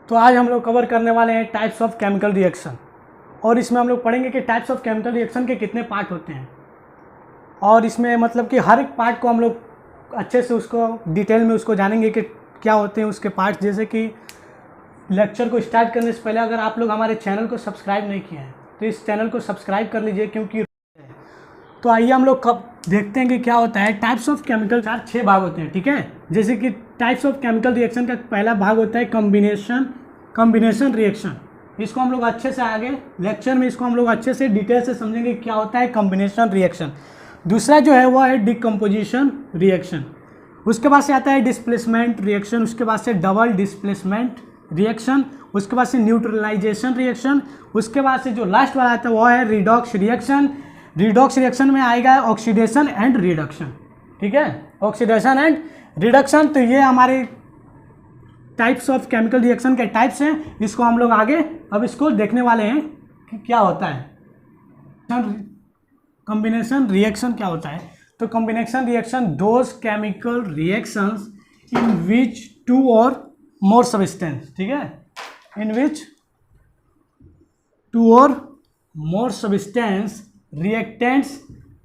तो आज हम लोग कवर करने वाले हैं टाइप्स ऑफ केमिकल रिएक्शन, और इसमें हम लोग पढ़ेंगे कि टाइप्स ऑफ केमिकल रिएक्शन के कितने पार्ट होते हैं, और इसमें मतलब कि हर एक पार्ट को हम लोग अच्छे से उसको डिटेल में उसको जानेंगे कि क्या होते हैं उसके पार्ट। जैसे कि लेक्चर को स्टार्ट करने से पहले अगर आप लोग हमारे चैनल को सब्सक्राइब नहीं किए हैं तो इस चैनल को सब्सक्राइब कर लीजिए, क्योंकि तो आइए हम लोग कब देखते हैं कि क्या होता है। टाइप्स ऑफ केमिकल 6 भाग होते हैं, ठीक है। जैसे कि टाइप्स ऑफ केमिकल रिएक्शन का पहला भाग होता है कॉम्बिनेशन रिएक्शन। इसको हम लोग अच्छे से आगे लेक्चर में इसको हम लोग अच्छे से डिटेल से समझेंगे क्या होता है कॉम्बिनेशन रिएक्शन। दूसरा जो है वो है डिकम्पोजिशन रिएक्शन। उसके बाद से आता है डिस्प्लेसमेंट रिएक्शन, उसके बाद से डबल डिस्प्लेसमेंट रिएक्शन, उसके बाद से न्यूट्रलाइजेशन रिएक्शन, उसके बाद से जो लास्ट वाला आता है वो है रिडॉक्स रिएक्शन। रिडॉक्स रिएक्शन में आएगा ऑक्सीडेशन एंड रिडक्शन, ठीक है, ऑक्सीडेशन एंड रिडक्शन। तो ये हमारे टाइप्स ऑफ केमिकल रिएक्शन के टाइप्स हैं, इसको हम लोग आगे अब इसको देखने वाले हैं कि क्या होता है। कॉम्बिनेशन रिएक्शन क्या होता है? तो combination reaction those chemical reactions in which two और मोर सब्सटेंस, ठीक है, इन विच टू और more substance reactants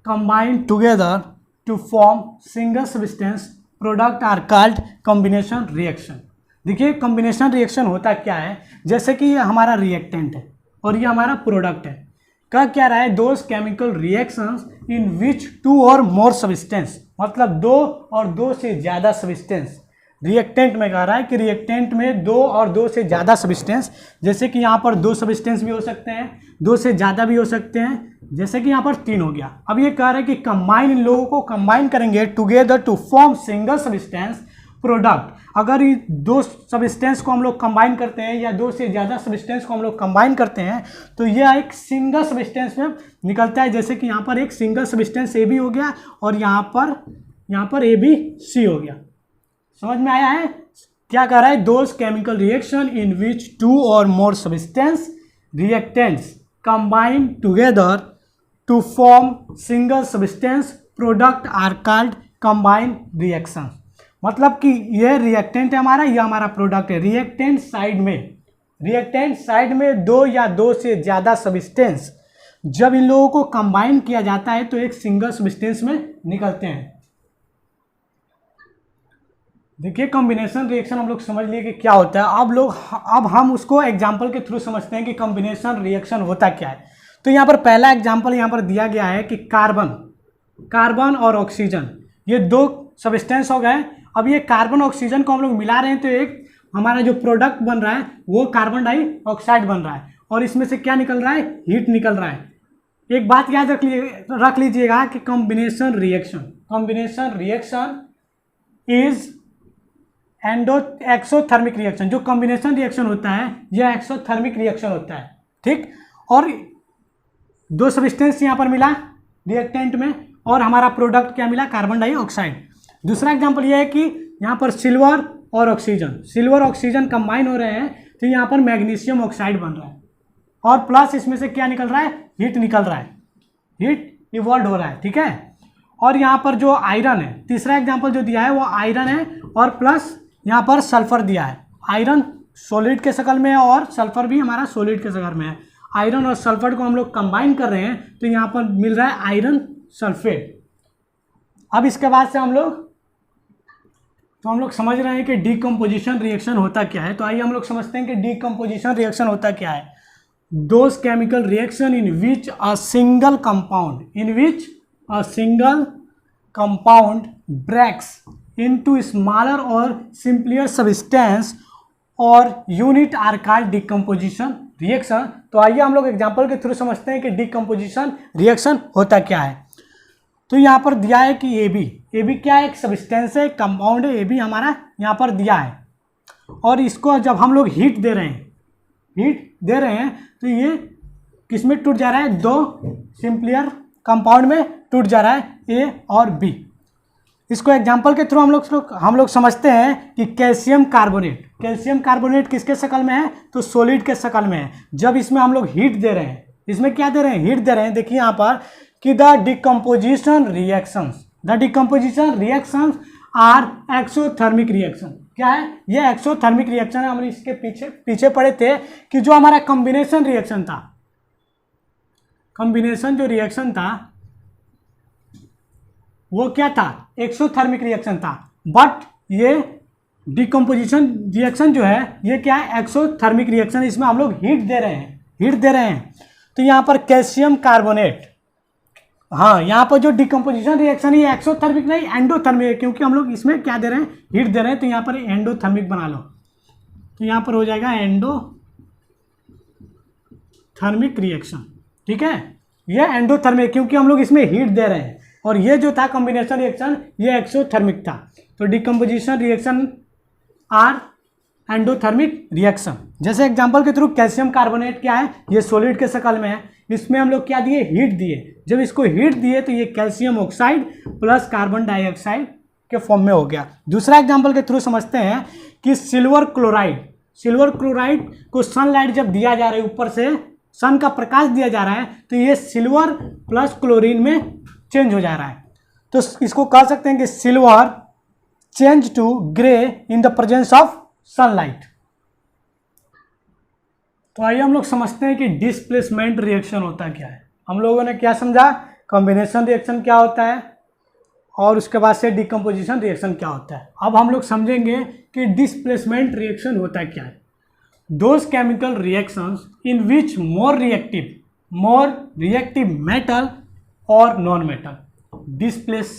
combine together to form single substance product are called combination reaction। देखिए कॉम्बिनेशन रिएक्शन होता क्या है, जैसे कि ये हमारा रिएक्टेंट है और ये हमारा प्रोडक्ट है। कह क्या रहा है, those chemical reactions in which two और मोर सब्सटेंस, मतलब दो और दो से ज़्यादा सब्सटेंस। रिएक्टेंट में कह रहा है कि रिएक्टेंट में दो और दो से ज़्यादा सब्सटेंस, जैसे कि यहाँ पर दो सब्सटेंस भी हो सकते हैं, दो से ज़्यादा भी हो सकते हैं, जैसे कि यहाँ पर 3 हो गया। अब ये कह रहा है कि कंबाइन, इन लोगों को कंबाइन करेंगे together to form single substance product. अगर ये दो सब्सटेंस को हम लोग कंबाइन करते हैं या दो से ज़्यादा सब्सटेंस को हम लोग कंबाइन करते हैं तो यह एक सिंगल सब्सटेंस में निकलता है। जैसे कि यहाँ पर एक सिंगल सब्सटेंस ए बी हो गया और यहाँ पर ए बी सी हो गया। समझ में आया है? क्या कह रहा है, those chemical reaction in which two और more substance reactants combine together to form single substance product are called combine reaction. मतलब कि ये रिएक्टेंट है हमारा, ये हमारा प्रोडक्ट है। रिएक्टेंट साइड में दो या दो से ज़्यादा सब्सटेंस, जब इन लोगों को कंबाइन किया जाता है तो एक सिंगल सब्सटेंस में निकलते हैं। देखिए कॉम्बिनेशन रिएक्शन हम लोग समझ लिए कि क्या होता है। अब हम उसको एग्जाम्पल के थ्रू समझते हैं कि कॉम्बिनेशन रिएक्शन होता क्या है। तो यहाँ पर पहला एग्जाम्पल यहाँ पर दिया गया है कि कार्बन और ऑक्सीजन, ये दो सब्सटेंस हो गए। अब ये कार्बन ऑक्सीजन को हम लोग मिला रहे हैं तो एक हमारा जो प्रोडक्ट बन रहा है वो कार्बन डाइऑक्साइड बन रहा है, और इसमें से क्या निकल रहा है, हीट निकल रहा है। एक बात याद रख लीजिएगा कि combination reaction is exothermic reaction. जो कॉम्बिनेशन रिएक्शन होता है यह एक्सोथर्मिक रिएक्शन होता है, ठीक। और दो सब्सटेंस यहाँ पर मिला रिएक्टेंट में और हमारा प्रोडक्ट क्या मिला, कार्बन डाइऑक्साइड। दूसरा एग्जांपल यह है कि यहाँ पर सिल्वर और ऑक्सीजन कंबाइन हो रहे हैं तो यहाँ पर मैग्नीशियम ऑक्साइड बन रहा है, और प्लस इसमें से क्या निकल रहा है, हीट निकल रहा है, हीट इवॉल्व हो रहा है, ठीक है। और यहाँ पर जो आयरन है, तीसरा एग्जाम्पल जो दिया है वो आयरन है, और प्लस यहाँ पर सल्फर दिया है। आयरन सॉलिड के शक्ल में है और सल्फर भी हमारा सॉलिड के शक्ल में है। आयरन और सल्फर को हम लोग कंबाइन कर रहे हैं तो यहाँ पर मिल रहा है आयरन सल्फेट। अब इसके बाद से हम लोग समझ रहे हैं कि डीकम्पोजिशन रिएक्शन होता क्या है। तो आइए हम लोग समझते हैं कि डीकम्पोजिशन रिएक्शन होता क्या है। Those chemical reaction in which a single compound breaks into smaller or simpler substance और unit are called decomposition reaction. तो आइए हम लोग एग्जांपल के थ्रू समझते हैं कि डिकम्पोजिशन रिएक्शन होता क्या है। तो यहाँ पर दिया है कि ए बी क्या है, एक सब्सटेंस है, कंपाउंड है, ए बी हमारा यहाँ पर दिया है। और इसको जब हम लोग हीट दे रहे हैं तो ये किस में टूट जा रहा है, दो सिंपलियर कंपाउंड में टूट जा रहा है, ए और बी। इसको एग्जाम्पल के थ्रू हम लोग समझते हैं कि कैल्शियम कार्बोनेट किसके शक्ल में है, तो सॉलिड के शक्ल में है। जब इसमें हम लोग हीट दे रहे हैं, इसमें क्या दे रहे हैं, हीट दे रहे हैं। देखिए यहाँ पर कि the decomposition reactions are exothermic reaction. क्या है, ये एक्सोथर्मिक रिएक्शन है। हम इसके पीछे पढ़े थे कि जो हमारा कॉम्बिनेशन रिएक्शन था, कॉम्बिनेशन जो रिएक्शन था वो क्या था, एक्सोथर्मिक रिएक्शन था। बट ये डिकम्पोजिशन रिएक्शन जो है ये क्या है, एक्सोथर्मिक रिएक्शन। इसमें हम लोग हीट दे रहे हैं। तो यहाँ पर कैल्शियम कार्बोनेट, हाँ यहाँ पर जो डिकम्पोजिशन रिएक्शन है ये एक्सोथर्मिक नहीं एंडोथर्मिक है, क्योंकि हम लोग इसमें क्या दे रहे हैं, हीट दे रहे हैं। तो यहाँ पर एंडोथर्मिक बना लो, तो यहाँ पर हो जाएगा एंडोथर्मिक रिएक्शन। ठीक है, ये एंडोथर्मिक क्योंकि हम लोग इसमें हीट दे रहे हैं, और ये जो था कॉम्बिनेशन रिएक्शन ये एक्सोथर्मिक था। तो decomposition reaction are endothermic reaction. जैसे एग्जांपल के थ्रू कैल्शियम कार्बोनेट क्या है, ये सॉलिड के शक्ल में है, इसमें हम लोग क्या दिए, हीट दिए। जब इसको हीट दिए तो ये calcium oxide plus carbon dioxide के फॉर्म में हो गया। दूसरा एग्जांपल के थ्रू समझते हैं कि सिल्वर क्लोराइड को सनलाइट जब दिया जा रहा है, ऊपर से सन का प्रकाश दिया जा रहा है, तो ये सिल्वर प्लस क्लोरीन में चेंज हो जा रहा है। तो इसको कह सकते हैं कि silver change to grey in the presence of sunlight. तो आइए हम लोग समझते हैं कि डिस्प्लेसमेंट रिएक्शन होता क्या है। हम लोगों ने क्या समझा, कॉम्बिनेशन रिएक्शन क्या होता है, और उसके बाद से डिकम्पोजिशन रिएक्शन क्या होता है। अब हम लोग समझेंगे कि डिस्प्लेसमेंट रिएक्शन होता क्या है। Those chemical reactions in which more reactive metal और non metal displace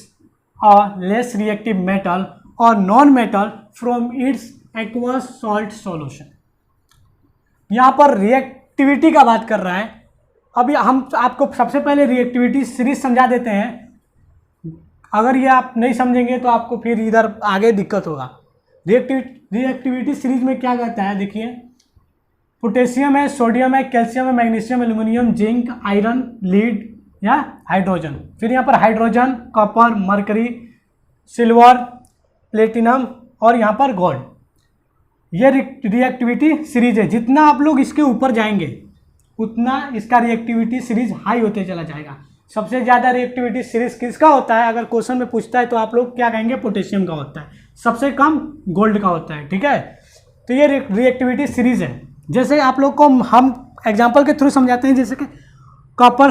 a less reactive metal और non metal from its aqueous salt solution. यहाँ पर रिएक्टिविटी का बात कर रहा है। अभी हम आपको सबसे पहले रिएक्टिविटी सीरीज समझा देते हैं, अगर ये आप नहीं समझेंगे तो आपको फिर इधर आगे दिक्कत होगा। रिएक्टिविटी सीरीज में क्या कहता है, देखिए पोटेशियम है, सोडियम है, कैल्शियम है, magnesium, aluminium, zinc, iron, lead या हाइड्रोजन। फिर यहाँ पर hydrogen, copper, mercury, silver, platinum और यहाँ पर गोल्ड। ये रिएक्टिविटी सीरीज है। जितना आप लोग इसके ऊपर जाएंगे उतना इसका रिएक्टिविटी सीरीज हाई होते चला जाएगा। सबसे ज़्यादा रिएक्टिविटी सीरीज किसका होता है, अगर क्वेश्चन में पूछता है तो आप लोग क्या कहेंगे, पोटेशियम का होता है। सबसे कम गोल्ड का होता है। ठीक है, तो ये रिएक्टिविटी सीरीज है। जैसे आप लोग को हम एग्जाम्पल के थ्रू समझाते हैं, जैसे कि कॉपर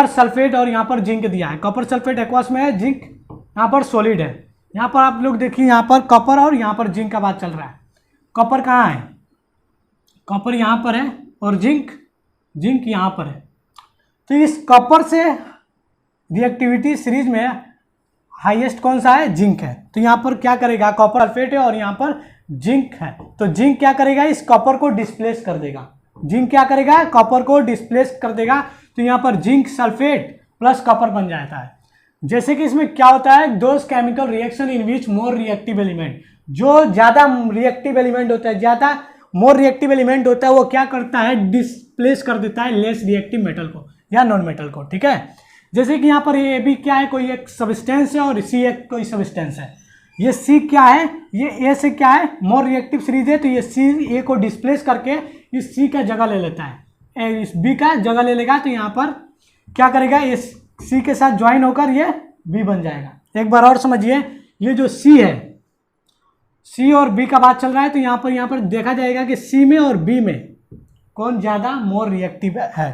सल्फेट और यहाँ पर जिंक दिया है। कॉपर सल्फेट एक्वस में है, जिंक यहाँ पर सॉलिड है। यहाँ पर आप लोग देखिए, यहाँ पर कॉपर और यहाँ पर जिंक का बात चल रहा है। कॉपर कहाँ है, कॉपर यहाँ पर है, और जिंक यहाँ पर है। तो इस कॉपर से रिएक्टिविटी सीरीज में हाईएस्ट कौन सा है, जिंक है। तो यहाँ पर क्या करेगा, कॉपर सल्फेट है और यहाँ पर जिंक है, तो जिंक क्या करेगा, इस कॉपर को डिस्प्लेस कर देगा। जिंक क्या करेगा, कॉपर को डिस्प्लेस कर देगा। तो यहाँ पर जिंक सल्फेट प्लस कॉपर बन जाता है। जैसे कि इसमें क्या होता है, those chemical reaction in which more reactive element, जो ज़्यादा रिएक्टिव एलिमेंट होता है, ज़्यादा मोर रिएक्टिव एलिमेंट होता है, वो क्या करता है, डिस्प्लेस कर देता है लेस रिएक्टिव मेटल को या नॉन मेटल को। ठीक है, जैसे कि यहाँ पर ये भी क्या है, कोई एक सब्सटेंस है और सी एक कोई सब्सटेंस है। ये सी क्या है, ये ए से क्या है, मोर रिएक्टिव सीरीज है। तो ये सी ए को डिस्प्लेस करके इस सी का जगह ले लेता है, इस बी का जगह ले लेगा। तो यहाँ पर क्या करेगा, इस सी के साथ ज्वाइन होकर ये बी बन जाएगा। एक बार और समझिए, ये जो सी है, सी और बी का बात चल रहा है। तो यहाँ पर देखा जाएगा कि सी में और बी में कौन ज़्यादा मोर रिएक्टिव है।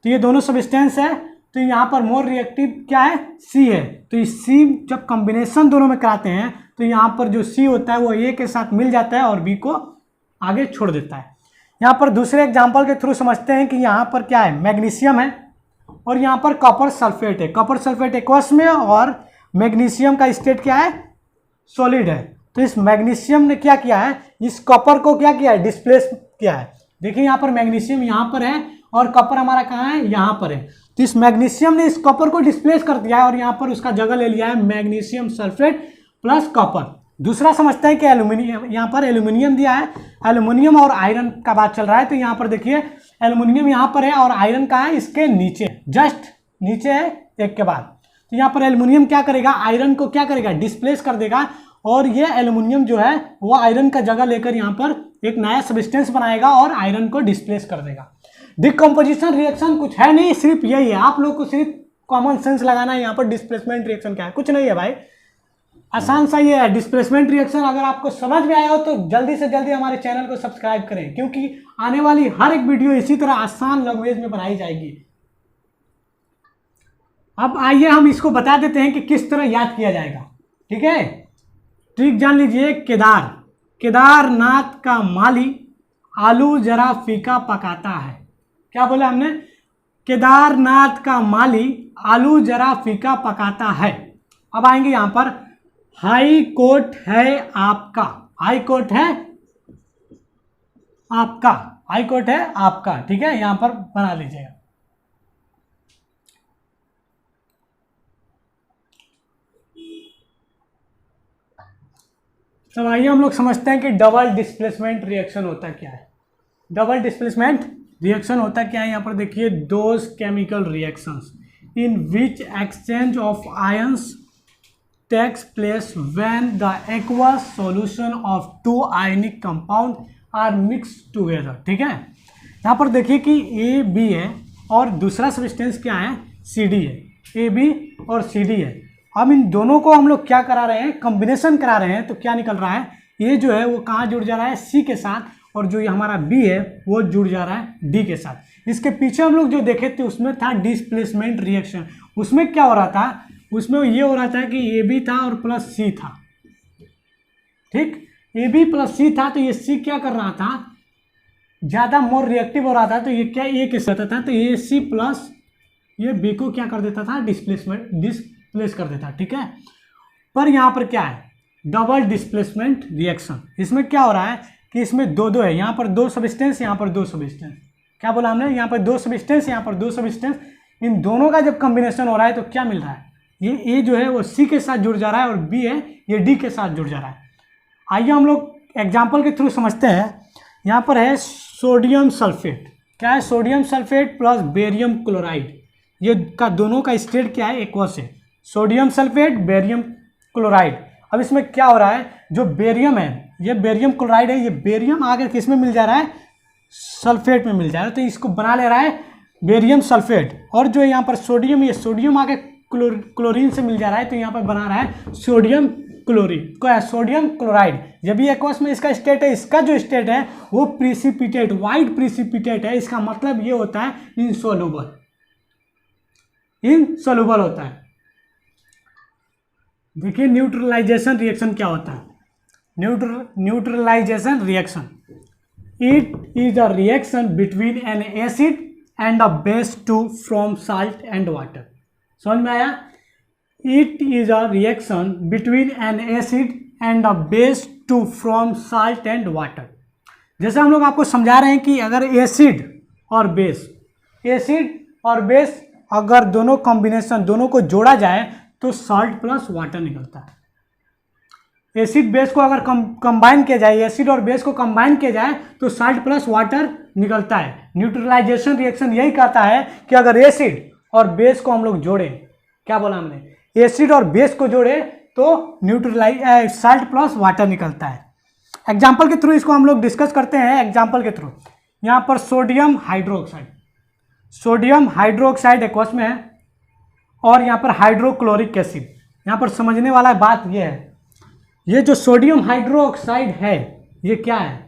तो ये दोनों सब्सटेंस है, तो यहाँ पर मोर रिएक्टिव क्या है, सी है। तो इस सी जब कॉम्बिनेशन दोनों में कराते हैं तो यहाँ पर जो सी होता है वो ए के साथ मिल जाता है और बी को आगे छोड़ देता है। यहाँ पर दूसरे एग्जाम्पल के थ्रू समझते हैं कि यहाँ पर क्या है, मैग्नीशियम है और यहाँ पर कॉपर सल्फेट है। कॉपर सल्फेट एक्वस में और मैग्नीशियम का स्टेट क्या है, सॉलिड है। तो इस मैग्नीशियम ने क्या किया है, इस कॉपर को क्या किया है, डिस्प्लेस किया है। देखिए यहाँ पर मैग्नीशियम यहाँ पर है और कॉपर हमारा कहाँ है, यहाँ पर है। तो इस मैग्नीशियम ने इस कॉपर को डिस्प्लेस कर दिया है और यहाँ पर उसका जगह ले लिया है मैग्नीशियम सल्फेट प्लस कॉपर। दूसरा समझते हैं कि एल्यूमिनियम, यहाँ पर एल्यूमिनियम दिया है, एल्यूमिनियम और आयरन का बात चल रहा है। तो यहाँ पर देखिए एल्यूमिनियम यहाँ पर है और आयरन कहाँ है, इसके नीचे, जस्ट नीचे है एक के बाद। तो यहाँ पर एल्यूमिनियम क्या करेगा, आयरन को क्या करेगा, डिस्प्लेस कर देगा और ये एल्यूमिनियम जो है वो आयरन का जगह लेकर यहाँ पर एक नया सब्सटेंस बनाएगा और आयरन को डिस्प्लेस कर देगा। डिकम्पोजिशन रिएक्शन कुछ है नहीं, सिर्फ यही है। आप लोग को सिर्फ कॉमन सेंस लगाना है। यहाँ पर डिस्प्लेसमेंट रिएक्शन क्या है, कुछ नहीं है भाई। आसान सा ये है डिस्प्लेसमेंट रिएक्शन। अगर आपको समझ में आया हो तो जल्दी से जल्दी हमारे चैनल को सब्सक्राइब करें, क्योंकि आने वाली हर एक वीडियो इसी तरह आसान लैंग्वेज में बनाई जाएगी। अब आइए हम इसको बता देते हैं कि किस तरह याद किया जाएगा। ठीक है, ट्रिक जान लीजिए। केदारनाथ का माली आलू जरा फीका पकाता है। क्या बोला हमने? केदारनाथ का माली आलू जरा फीका पकाता है। अब आएंगे यहां पर, हाई कोर्ट है आपका। हाई कोर्ट है आपका, हाई कोर्ट है आपका। ठीक है, यहां पर बना लीजिएगा। तो आइए हम लोग समझते हैं कि डबल डिस्प्लेसमेंट रिएक्शन होता क्या है। डबल डिस्प्लेसमेंट रिएक्शन होता क्या है? यहाँ पर देखिए, those chemical reactions in which exchange of ions takes place when the aqueous solution of two ionic compound are mix together. ठीक है, यहाँ पर देखिए कि ए बी है और दूसरा सब्सटेंस क्या है? सी डी है। ए बी और सी डी है। अब इन दोनों को हम लोग क्या करा रहे हैं? कॉम्बिनेशन करा रहे हैं। तो क्या निकल रहा है? ये जो है वो कहाँ जुड़ जा रहा है? सी के साथ, और जो ये हमारा बी है वो जुड़ जा रहा है डी के साथ। इसके पीछे हम लोग जो देखे थे उसमें था डिस्प्लेसमेंट रिएक्शन। उसमें क्या हो रहा था? उसमें ये हो रहा था कि ए बी था और प्लस सी था। ठीक, ए बी प्लस सी था, तो ये सी क्या कर रहा था? ज़्यादा मोर रिएक्टिव हो रहा था। तो ये क्या ए के साथ था? तो ये सी प्लस ये बी को क्या कर देता था? डिस्प्लेस कर देता। ठीक है, पर यहाँ पर क्या है? Double displacement reaction. इसमें क्या हो रहा है कि इसमें दो दो है। यहाँ पर दो सब्सटेंस, यहाँ पर दो सब्सटेंस। क्या बोला हमने? यहाँ पर दो सब्सटेंस, यहाँ पर दो सब्सटेंस। इन दोनों का जब कॉम्बिनेशन हो रहा है तो क्या मिल रहा है? ये ए जो है वो सी के साथ जुड़ जा रहा है और बी है ये डी के साथ जुड़ जा रहा है। आइए हम लोग एग्जाम्पल के थ्रू समझते हैं। यहाँ पर है सोडियम सल्फेट। क्या है? Sodium sulphate plus barium chloride. ये का दोनों का स्टेट क्या है? एक्वस है। Sodium sulphate, barium chloride. अब इसमें क्या हो रहा है? जो बेरियम है ये बेरियम क्लोराइड है। ये बेरियम आगे किस में मिल जा रहा है? सल्फेट में मिल जा रहा है। तो इसको बना ले रहा है बेरियम सल्फेट। और जो यहाँ पर सोडियम, ये सोडियम आगे क्लोरीन से मिल जा रहा है। तो यहाँ पर बना रहा है सोडियम क्लोरीन, सोडियम क्लोराइड। जब ये एक्वस में इसका स्टेट है, इसका जो स्टेट है वो प्रिसिपिटेट, वाइट प्रिसिपिटेट है। इसका मतलब ये होता है इनसोल्यूबल, इनसोल्यूबल होता है। देखिए न्यूट्रलाइजेशन रिएक्शन क्या होता है? Neutralisation reaction, it is a reaction between an acid and a base to from salt and water. समझ में आया? It is a reaction between an acid and a base to from salt and water. जैसे हम लोग आपको समझा रहे हैं कि अगर एसिड और बेस अगर दोनों कॉम्बिनेशन, दोनों को जोड़ा जाए तो साल्ट प्लस वाटर निकलता है। एसिड बेस को अगर कंबाइन किया जाए, एसिड और बेस को कंबाइन किया जाए तो साल्ट प्लस वाटर निकलता है। न्यूट्रलाइजेशन रिएक्शन यही कहता है कि अगर एसिड और बेस को हम लोग जोड़े, क्या बोला हमने? एसिड और बेस को जोड़े तो साल्ट प्लस वाटर निकलता है। एग्जाम्पल के थ्रू इसको हम लोग डिस्कस करते हैं। एग्जाम्पल के थ्रू यहाँ पर सोडियम हाइड्रोक्साइड एक्वस में है और यहाँ पर हाइड्रोक्लोरिक एसिड। यहाँ पर समझने वाला बात यह है, ये जो सोडियम हाइड्रोक्साइड है ये क्या है?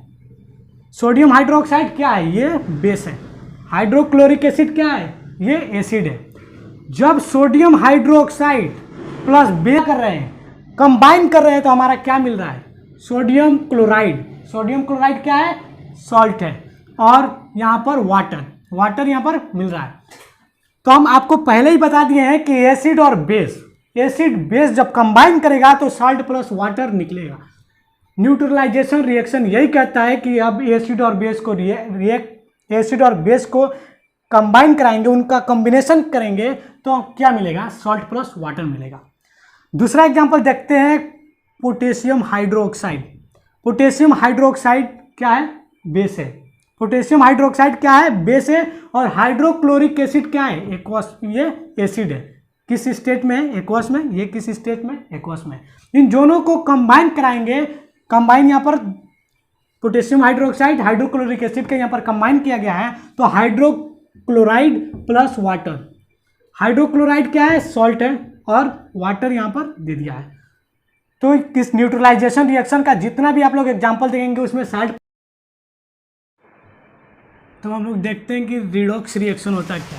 सोडियम हाइड्रोक्साइड क्या है? ये बेस है। हाइड्रोक्लोरिक एसिड क्या है? ये एसिड है। जब सोडियम हाइड्रोक्साइड प्लस बेस कर रहे हैं, कंबाइन कर रहे हैं, तो हमारा क्या मिल रहा है? Sodium chloride. सोडियम क्लोराइड क्या है? सॉल्ट है। और यहाँ पर वाटर यहाँ पर मिल रहा है। तो हम आपको पहले ही बता दिए हैं कि एसिड और बेस जब कंबाइन करेगा तो साल्ट प्लस वाटर निकलेगा। न्यूट्रलाइजेशन रिएक्शन यही कहता है कि अब एसिड और बेस को कंबाइन कराएंगे, उनका कॉम्बिनेशन करेंगे तो क्या मिलेगा? सॉल्ट प्लस वाटर मिलेगा। दूसरा एग्जांपल देखते हैं, पोटेशियम हाइड्रोक्साइड। पोटेशियम हाइड्रोक्साइड क्या है? बेस है। पोटेशियम हाइड्रोक्साइड क्या है? बेस है। और हाइड्रोक्लोरिक एसिड क्या है? एक्वस, ये एसिड है। किस स्टेट में है? एक्वस में। ये किस स्टेट में? एक्वस में। इन दोनों को कंबाइन कराएंगे। कंबाइन यहाँ पर पोटेशियम हाइड्रोक्साइड हाइड्रोक्लोरिक एसिड का यहाँ पर कंबाइन किया गया है, तो हाइड्रोक्लोराइड प्लस वाटर। हाइड्रोक्लोराइड क्या है? सॉल्ट है और वाटर यहाँ पर दे दिया है। तो इस न्यूट्रलाइजेशन रिएक्शन का जितना भी आप लोग एग्जाम्पल देखेंगे उसमें 60। तो हम लोग देखते हैं कि रिडॉक्स रिएक्शन होता है क्या।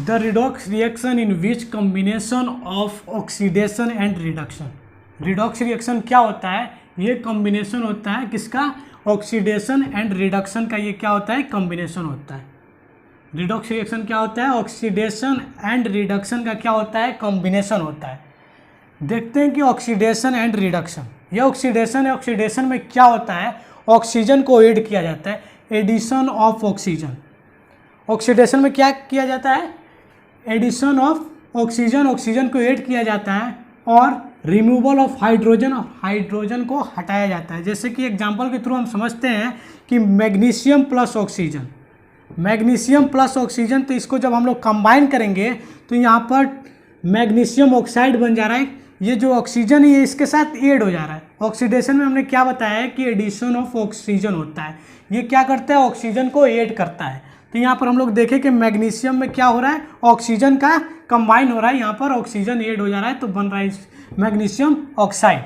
The redox reaction in which combination of oxidation and reduction. Redox reaction क्या होता है, ये कॉम्बिनेशन होता है किसका, ऑक्सीडेशन एंड रिडक्शन का। ये क्या होता है, कॉम्बिनेशन होता है। रिडॉक्स रिएक्शन क्या होता है, ऑक्सीडेशन एंड रिडक्शन का क्या होता है, कॉम्बिनेशन होता है। देखते हैं कि ऑक्सीडेशन एंड रिडक्शन, ये ऑक्सीडेशन है। ऑक्सीडेशन में क्या होता है, ऑक्सीजन को ऐड किया जाता है, एडिशन ऑफ ऑक्सीजन। ऑक्सीडेशन में क्या किया जाता है, एडिशन ऑफ ऑक्सीजन, ऑक्सीजन को ऐड किया जाता है, और रिमूवल ऑफ हाइड्रोजन, हाइड्रोजन को हटाया जाता है। जैसे कि एग्जांपल के थ्रू हम समझते हैं कि magnesium plus oxygen, magnesium plus oxygen, तो इसको जब हम लोग कंबाइन करेंगे तो यहाँ पर मैग्नीशियम ऑक्साइड बन जा रहा है। ये जो ऑक्सीजन है ये इसके साथ ऐड हो जा रहा है। ऑक्सीडेशन में हमने क्या बताया है कि एडिशन ऑफ ऑक्सीजन होता है। ये क्या करता है, ऑक्सीजन को ऐड करता है। तो यहाँ पर हम लोग देखें कि मैग्नीशियम में क्या हो रहा है, ऑक्सीजन का कंबाइन हो रहा है, यहाँ पर ऑक्सीजन ऐड हो जा रहा है, तो बन रहा है मैग्नीशियम ऑक्साइड।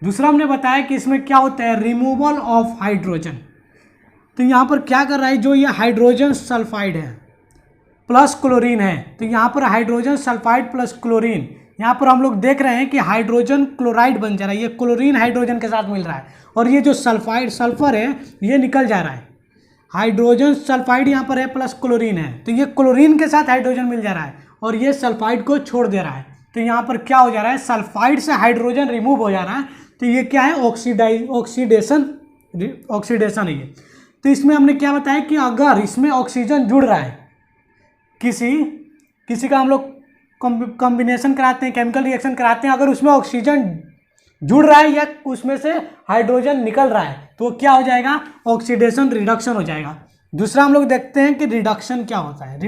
दूसरा हमने बताया कि इसमें क्या होता है, रिमूवल ऑफ हाइड्रोजन। तो यहाँ पर क्या कर रहा है, जो ये हाइड्रोजन सल्फाइड है प्लस क्लोरीन है, तो यहाँ पर हाइड्रोजन सल्फाइड प्लस क्लोरीन, यहाँ पर हम लोग देख रहे हैं कि हाइड्रोजन क्लोराइड बन जा रहा है। ये क्लोरीन हाइड्रोजन के साथ मिल रहा है, और ये जो सल्फाइड सल्फर है ये निकल जा रहा है। हाइड्रोजन सल्फाइड यहाँ पर है प्लस क्लोरीन है, तो ये क्लोरीन के साथ हाइड्रोजन मिल जा रहा है, और ये सल्फाइड को छोड़ दे रहा है। तो यहाँ पर क्या हो जा रहा है, सल्फाइड से हाइड्रोजन रिमूव हो जा रहा है। तो ये क्या है, ऑक्सीडेशन है ये। तो इसमें हमने क्या बताया कि अगर इसमें ऑक्सीजन जुड़ रहा है, किसी का हम लोग कॉम्बिनेशन कराते हैं, केमिकल रिएक्शन कराते हैं, अगर उसमें ऑक्सीजन जुड़ रहा है या उसमें से हाइड्रोजन निकल रहा है, तो क्या हो जाएगा, ऑक्सीडेशन रिडक्शन हो जाएगा। दूसरा हम लोग देखते हैं कि रिडक्शन क्या होता है।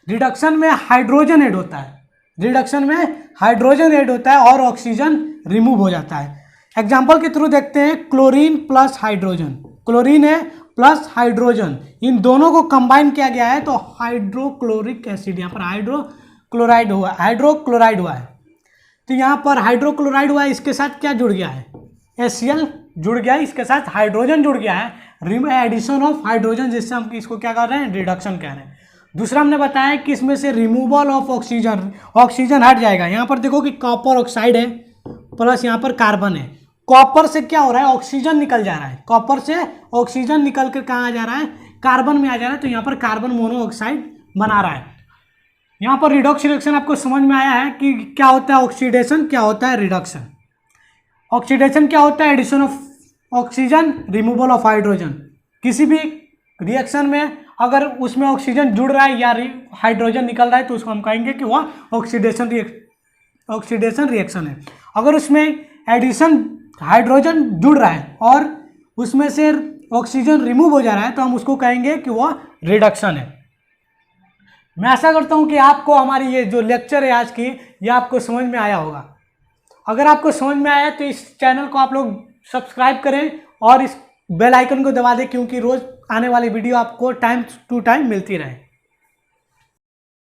रिडक्शन में हाइड्रोजन ऐड होता है, रिडक्शन में हाइड्रोजन ऐड होता है और ऑक्सीजन रिमूव हो जाता है। एग्जाम्पल के थ्रू देखते हैं, क्लोरीन प्लस हाइड्रोजन, क्लोरीन है प्लस हाइड्रोजन, इन दोनों को कंबाइन किया गया है तो हाइड्रोक्लोरिक एसिड, यहाँ पर हाइड्रोक्लोराइड हुआ है। तो यहाँ पर हाइड्रोक्लोराइड हुआ है, इसके साथ क्या जुड़ गया है, HCl जुड़ गया है, इसके साथ हाइड्रोजन जुड़ गया है, एडिशन ऑफ हाइड्रोजन, जिससे हम इसको क्या कर रहे हैं, रिडक्शन कह रहे हैं। दूसरा हमने बताया कि इसमें से रिमूवल ऑफ ऑक्सीजन, ऑक्सीजन हट जाएगा। यहाँ पर देखो कि कॉपर ऑक्साइड है प्लस यहाँ पर कार्बन है, कॉपर से क्या हो रहा है, ऑक्सीजन निकल जा रहा है, कॉपर से ऑक्सीजन निकल कर कहाँ आ जा रहा है, कार्बन में आ जा रहा है, तो यहाँ पर कार्बन मोनोऑक्साइड बना रहा है। यहाँ पर रिडॉक्स रिएक्शन आपको समझ में आया है कि क्या होता है ऑक्सीडेशन, क्या होता है रिडक्शन। ऑक्सीडेशन क्या होता है, addition of oxygen, removal of hydrogen. किसी भी रिएक्शन में अगर उसमें ऑक्सीजन जुड़ रहा है या हाइड्रोजन निकल रहा है तो उसको हम कहेंगे कि वह ऑक्सीडेशन रिएक्शन है। अगर उसमें एडिशन हाइड्रोजन जुड़ रहा है और उसमें से ऑक्सीजन रिमूव हो जा रहा है तो हम उसको कहेंगे कि वह रिडक्शन है। मैं आशा करता हूं कि आपको हमारी ये जो लेक्चर है आज की, ये आपको समझ में आया होगा। अगर आपको समझ में आया तो इस चैनल को आप लोग सब्सक्राइब करें और इस बेल आइकन को दबा दें, क्योंकि रोज़ आने वाली वीडियो आपको टाइम टू टाइम मिलती रहे।